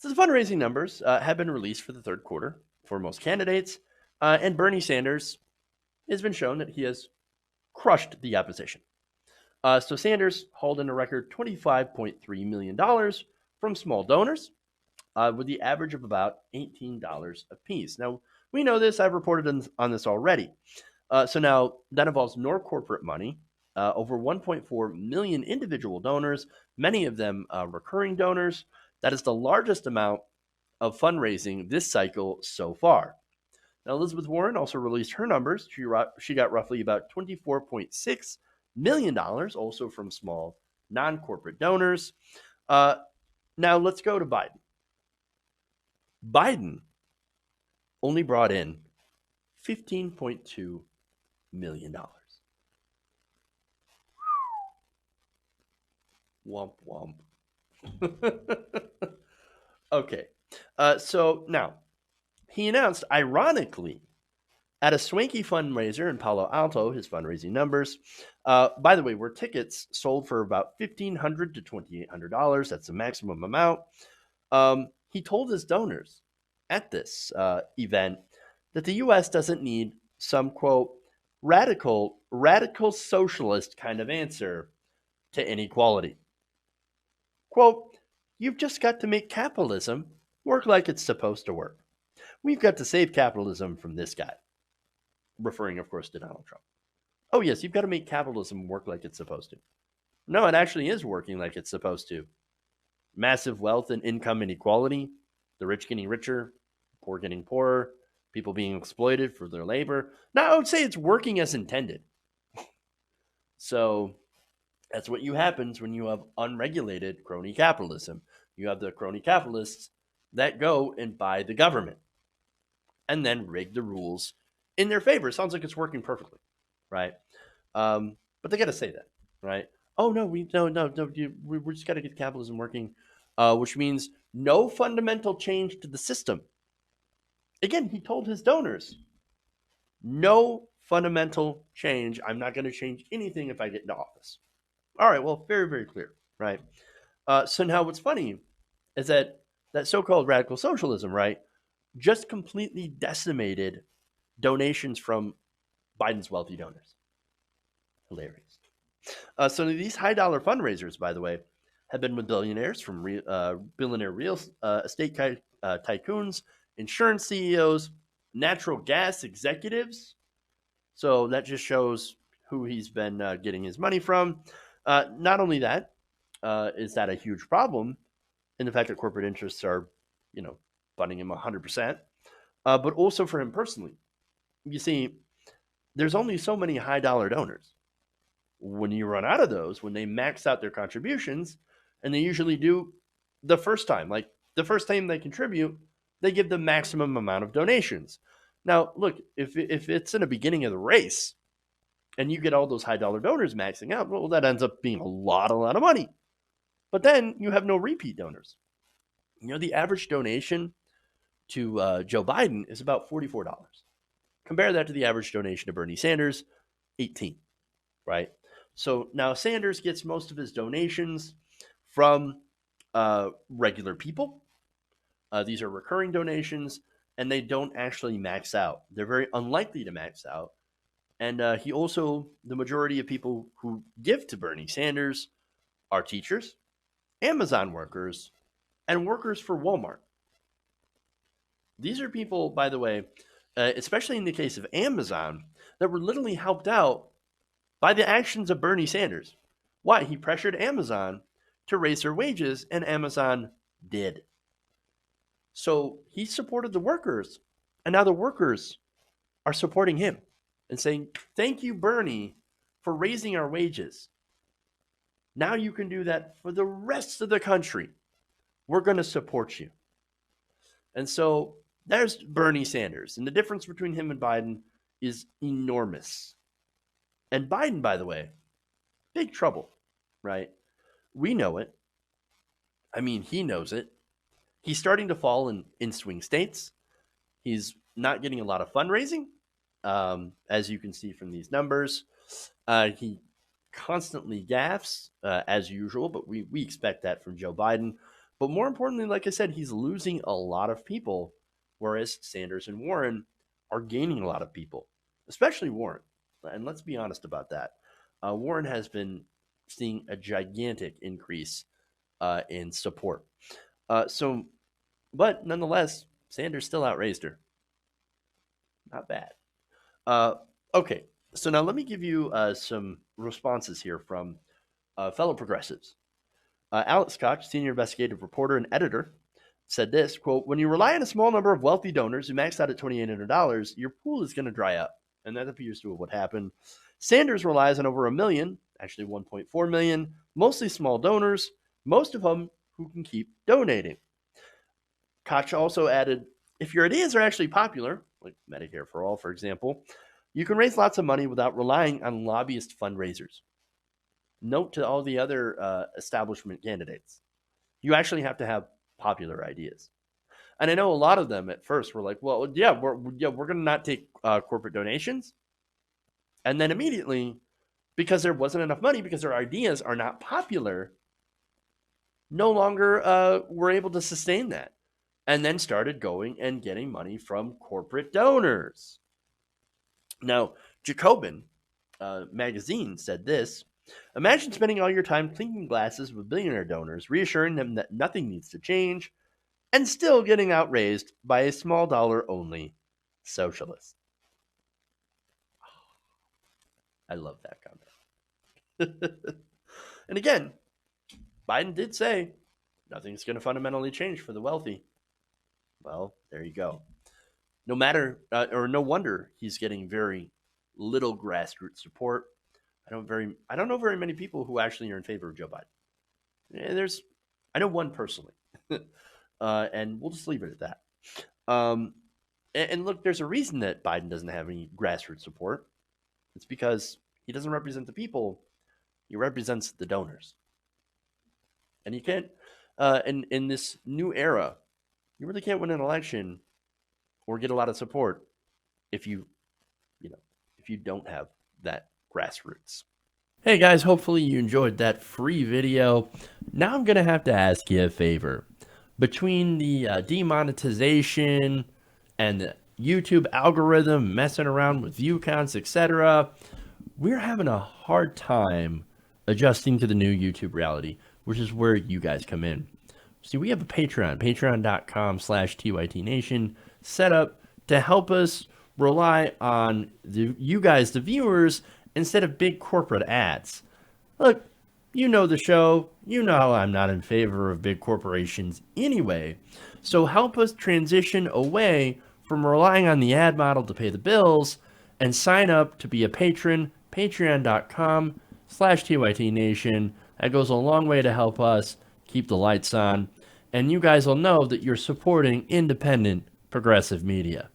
So the fundraising numbers have been released for the third quarter for most candidates, and Bernie Sanders has been shown that he has crushed the opposition. So Sanders hauled in a record $25.3 million from small donors, with the average of about $18 apiece. Now, we know this. I've reported on this already. So now that involves no corporate money, over 1.4 million individual donors, many of them recurring donors. That is the largest amount of fundraising this cycle so far. Now, Elizabeth Warren also released her numbers. She got roughly about $24.6 million, also from small non corporate donors. Uh, Now, let's go to Biden. Biden only brought in $15.2 million. Womp womp. Okay. So now, he announced, ironically, at a swanky fundraiser in Palo Alto, his fundraising numbers, by the way, were tickets sold for about $1,500 to $2,800. That's the maximum amount. He told his donors at this event that the U.S. doesn't need some, quote, radical socialist kind of answer to inequality. Quote, you've just got to make capitalism work like it's supposed to work. We've got to save capitalism from this guy, referring, of course, to Donald Trump. Oh, yes, you've got to make capitalism work like it's supposed to. No, it actually is working like it's supposed to. Massive wealth and income inequality, the rich getting richer, poor getting poorer, people being exploited for their labor. Now, I would say it's working as intended. So that's what happens when you have unregulated crony capitalism. You have the crony capitalists that go and buy the government and then rig the rules in their favor. It sounds like it's working perfectly, right? But they got to say that, right? Oh no, we just got to get capitalism working, which means no fundamental change to the system. Again, he told his donors, no fundamental change. I'm not going to change anything if I get into office. All right, well, very, very clear, right? So now what's funny is that so-called radical socialism, right, just completely decimated donations from Biden's wealthy donors. Hilarious. So these high dollar fundraisers, by the way, have been with billionaires from billionaire real estate tycoons, insurance CEOs, natural gas executives. So that just shows who he's been getting his money from. Not only that, is that a huge problem in the fact that corporate interests are, funding him 100%, but also for him personally. You see, there's only so many high dollar donors. When you run out of those, when they max out their contributions, and they usually do the first time, like the first time they contribute, they give the maximum amount of donations. Now, look, if it's in the beginning of the race and you get all those high dollar donors maxing out, well, that ends up being a lot of money. But then you have no repeat donors. The average donation to Joe Biden is about $44. Compare that to the average donation to Bernie Sanders, 18, right? So now Sanders gets most of his donations from regular people. These are recurring donations, and they don't actually max out. They're very unlikely to max out. And the majority of people who give to Bernie Sanders are teachers, Amazon workers, and workers for Walmart. These are people, by the way, especially in the case of Amazon, that were literally helped out by the actions of Bernie Sanders. Why? He pressured Amazon to raise their wages, and Amazon did. So he supported the workers, and now the workers are supporting him and saying, thank you, Bernie, for raising our wages. Now you can do that for the rest of the country. We're going to support you. And so there's Bernie Sanders. And the difference between him and Biden is enormous. And Biden, by the way, big trouble, right? We know it. I mean, he knows it. He's starting to fall in swing states. He's not getting a lot of fundraising, as you can see from these numbers. He constantly gaffes, as usual, but we expect that from Joe Biden. But more importantly, like I said, he's losing a lot of people, whereas Sanders and Warren are gaining a lot of people, especially Warren. And let's be honest about that. Warren has been seeing a gigantic increase in support. But nonetheless, Sanders still outraised her. Not bad. Okay, so now let me give you some responses here from fellow progressives. Alex Koch, senior investigative reporter and editor, said this, quote, when you rely on a small number of wealthy donors who max out at $2,800, your pool is going to dry up. And that appears to be what happened. Sanders relies on over 1 million, actually 1.4 million, mostly small donors, most of whom who can keep donating. Koch also added, if your ideas are actually popular, like Medicare for All, for example, you can raise lots of money without relying on lobbyist fundraisers. Note to all the other establishment candidates, you actually have to have popular ideas. And I know a lot of them at first were like, well, we're going to not take corporate donations. And then immediately, because there wasn't enough money, because their ideas are not popular, no longer were able to sustain that. And then started going and getting money from corporate donors. Now, Jacobin magazine said this, imagine spending all your time clinking glasses with billionaire donors, reassuring them that nothing needs to change, and still getting outraised by a small dollar only socialist. I love that comment. And again, Biden did say nothing's going to fundamentally change for the wealthy. Well, there you go. No matter, or no wonder he's getting very little grassroots support. I don't know very many people who actually are in favor of Joe Biden. I know one personally, and we'll just leave it at that. And look, there's a reason that Biden doesn't have any grassroots support. It's because he doesn't represent the people; he represents the donors. And you can't, in this new era, you really can't win an election or get a lot of support if you don't have that grassroots. Hey guys, hopefully you enjoyed that free video. Now I'm going to have to ask you a favor. Between the demonetization and the YouTube algorithm messing around with view counts, etc., we're having a hard time adjusting to the new YouTube reality, which is where you guys come in. See, we have a Patreon, patreon.com/TYTNation, set up to help us rely on you guys, the viewers, instead of big corporate ads. Look, you know the show. You know I'm not in favor of big corporations anyway. So help us transition away from relying on the ad model to pay the bills and sign up to be a patron, patreon.com/TYTNation. That goes a long way to help us keep the lights on. And you guys will know that you're supporting independent progressive media.